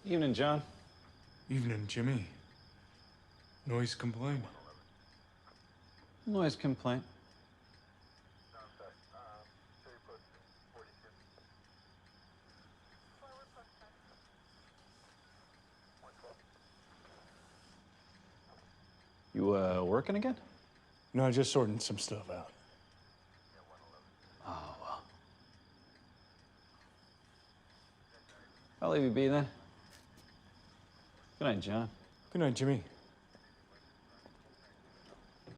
Evening, John. Evening, Jimmy. Noise complaint? Noise complaint. You, working again? No, just sorting some stuff out. Oh, well. I'll leave you be then. Good night, John. Good night, Jimmy.